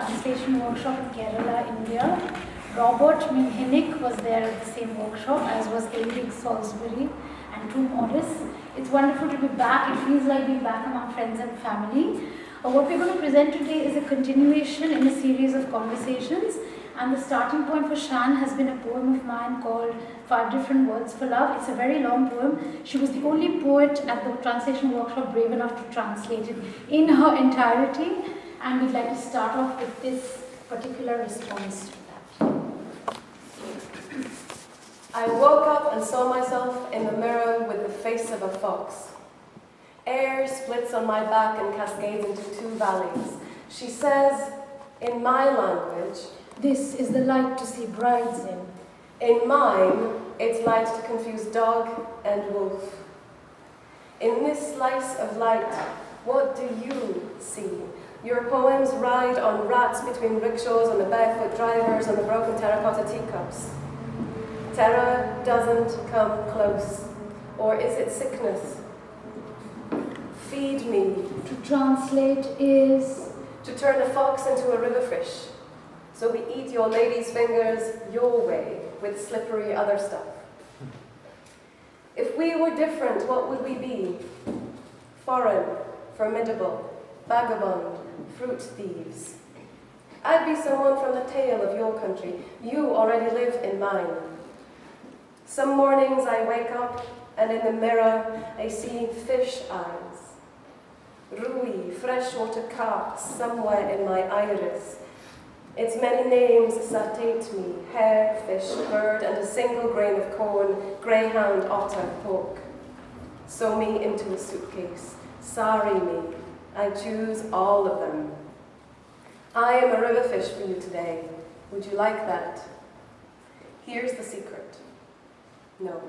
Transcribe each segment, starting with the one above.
translation workshop in Kerala, India. Robert Minhinnick was there at the same workshop, as was Eric Salisbury and two Morris. It's wonderful to be back. It feels like being back among friends and family. What we're going to present today is a continuation in a series of conversations. And the starting point for Siân has been a poem of mine called 5 Different Words for Love. It's a very long poem. She was the only poet at the translation workshop brave enough to translate it in her entirety. And we'd like to start off with this particular response to that. I woke up and saw myself in the mirror with the face of a fox. Air splits on my back and cascades into 2 valleys. She says, in my language, this is the light to see brides in. In mine, it's light to confuse dog and wolf. In this slice of light, what do you see? Your poems ride on rats between rickshaws and the barefoot drivers and the broken terracotta teacups. Terror doesn't come close. Or is it sickness? Feed me. To translate is to turn a fox into a river fish. So we eat your lady's fingers your way, with slippery other stuff. If we were different, what would we be? Foreign, formidable, vagabond, fruit thieves. I'd be someone from the tail of your country. You already live in mine. Some mornings I wake up, and in the mirror I see fish eyes. Rui, freshwater carp, somewhere in my iris. Its many names satiate me, hare, fish, bird, and a single grain of corn, greyhound, otter, pork. Sew me into a suitcase, sari me, I choose all of them. I am a river fish for you today. Would you like that? Here's the secret. No,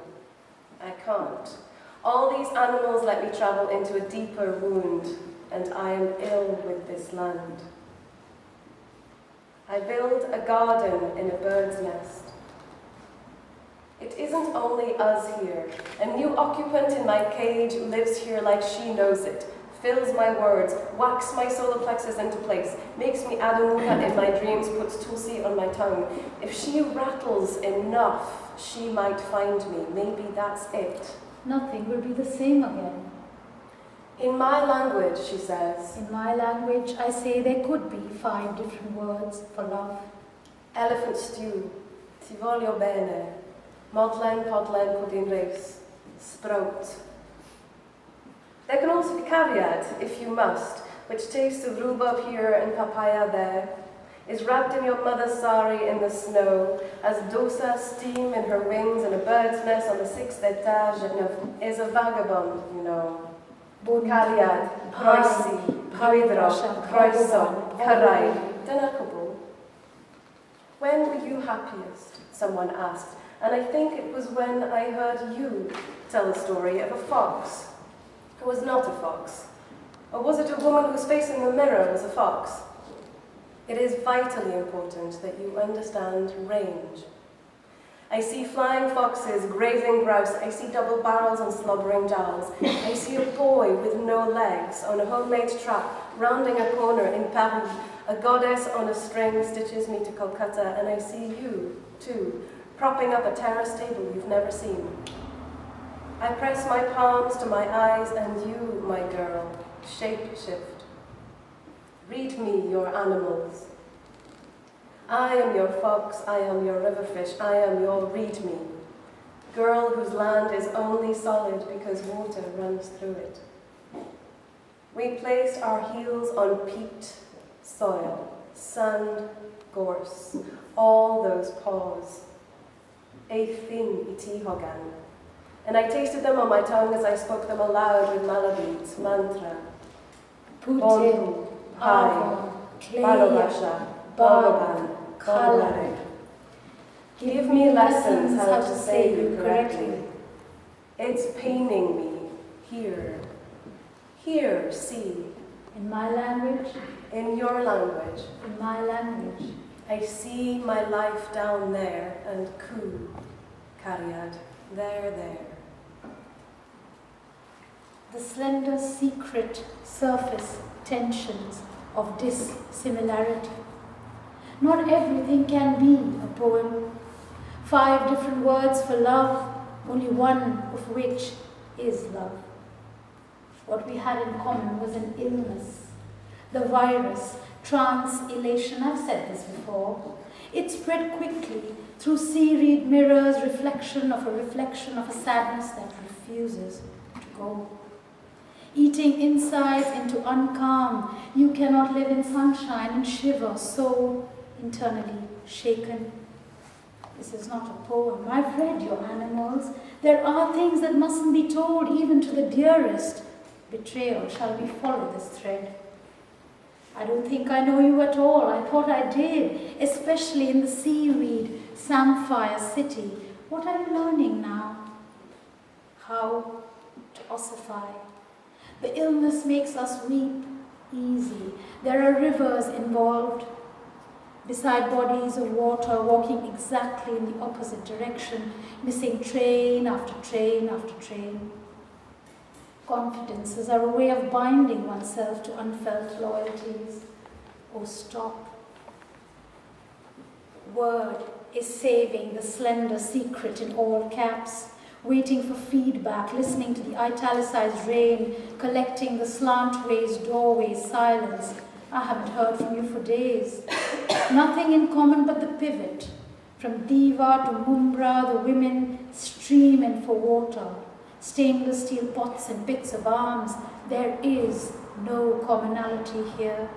I can't. All these animals let me travel into a deeper wound, and I am ill with this land. I build a garden in a bird's nest. It isn't only us here. A new occupant in my cage lives here like she knows it, fills my words, whacks my solar plexus into place, makes me Adumuka in my dreams, puts Tulsi on my tongue. If she rattles enough, she might find me. Maybe that's it. Nothing will be the same again. In my language, she says. In my language, I say there could be 5 different words for love. Elephant stew, ti voglio bene, modlen, podlen, pudding race, sprout. There can also be caveat, if you must, which tastes of rhubarb here and papaya there, is wrapped in your mother's sari in the snow, as dosa steam in her wings and a bird's nest on the 6th etage is a vagabond, you know. Cariad, croesi, croedro, croeso, carai, dyna cwbl. When were you happiest? Someone asked, and I think it was when I heard you tell the story of a fox who was not a fox. Or was it a woman whose face in the mirror was a fox? It is vitally important that you understand range. I see flying foxes, grazing grouse. I see double barrels and slobbering jowls. I see a boy with no legs on a homemade trap, rounding a corner in Paris. A goddess on a string stitches me to Kolkata, and I see you, too, propping up a terrace table you've never seen. I press my palms to my eyes, and you, my girl, shape shift. Read me your animals. I am your fox, I am your river fish, I am your read me. Girl whose land is only solid because water runs through it. We placed our heels on peat soil, sand, gorse, all those paws. Eithim iti hogan. And I tasted them on my tongue as I spoke them aloud with malabeats, mantra. Putin, Pai, Kleia, Balobasha, Boloban, Kalare. Give me lessons how to say you correctly. It's paining me. Here. Here, see. In my language, In your language. in my language. I see my life down there and ku, Cariad, there. The slender secret surface tensions of dissimilarity. Not everything can be a poem. 5 different words for love, only one of which is love. What we had in common was an illness. The virus, trans-elation, I've said this before. It spread quickly through sea-reed mirrors, reflection of a sadness that refuses to go. Eating insides into uncalm, you cannot live in sunshine and shiver, so internally shaken. This is not a poem. I've read your animals. There are things that mustn't be told even to the dearest. Betrayal, shall we follow this thread? I don't think I know you at all. I thought I did, especially in the seaweed, samphire city. What are you learning now? How to ossify. The illness makes us weep easy. There are rivers involved. Beside bodies of water, walking exactly in the opposite direction, missing train after train after train. Confidences are a way of binding oneself to unfelt loyalties. Oh, stop. Word is saving the slender secret in all caps, waiting for feedback, listening to the italicized rain, collecting the slant-ways, doorways, silence. I haven't heard from you for days. Nothing in common but the pivot. From Diva to Mumbra, the women stream in for water. Stainless steel pots and bits of arms. There is no commonality here.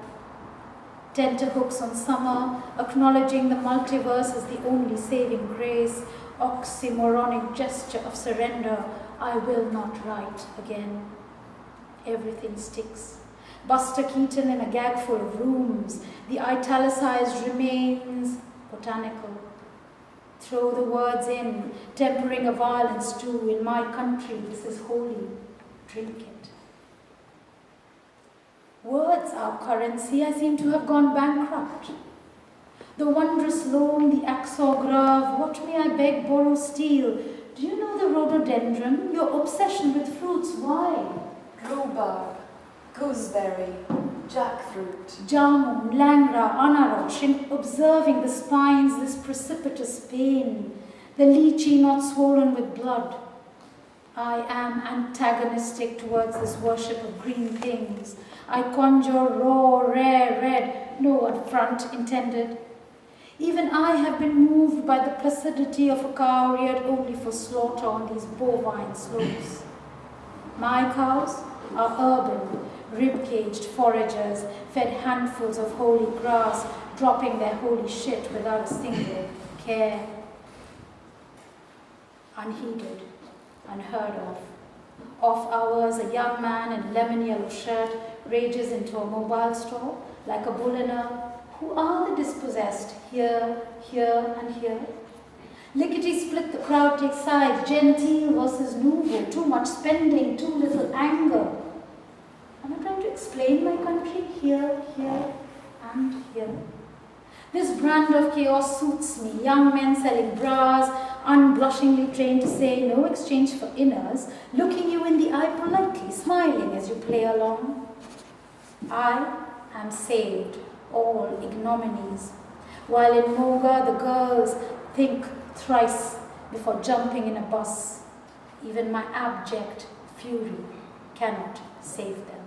Tenterhooks on summer, acknowledging the multiverse as the only saving grace. Oxymoronic gesture of surrender. I will not write again. Everything sticks. Buster Keaton in a gag full of rooms. The italicized remains botanical. Throw the words in, tempering a violent stew. In my country, this is holy. Drink it. Words are currency. I seem to have gone bankrupt. The wondrous loam, the axograph. What may I beg, borrow, steal? Do you know the rhododendron? Your obsession with fruits, why? Rhubarb, gooseberry, jackfruit. Jamun, langra, anaroch, in observing the spines, this precipitous pain, the lychee not swollen with blood. I am antagonistic towards this worship of green things. I conjure raw, rare, red, no affront intended. Even I have been moved by the placidity of a cow reared only for slaughter on these bovine slopes. My cows are urban, rib-caged foragers, fed handfuls of holy grass, dropping their holy shit without a single care. Unheeded, unheard of. Off hours, a young man in lemon yellow shirt rages into a mobile store like a bull in a who are the dispossessed here, here, and here. Lickety split, the crowd takes sides. Gentile versus nouveau. Too much spending, too little anger. Am I trying to explain my country? Here, here, and here. This brand of chaos suits me. Young men selling bras, unblushingly trained to say no exchange for inners, looking you in the eye politely, smiling as you play along. I am saved all ignominies. While in Moga, the girls think thrice before jumping in a bus. Even my abject fury cannot save them.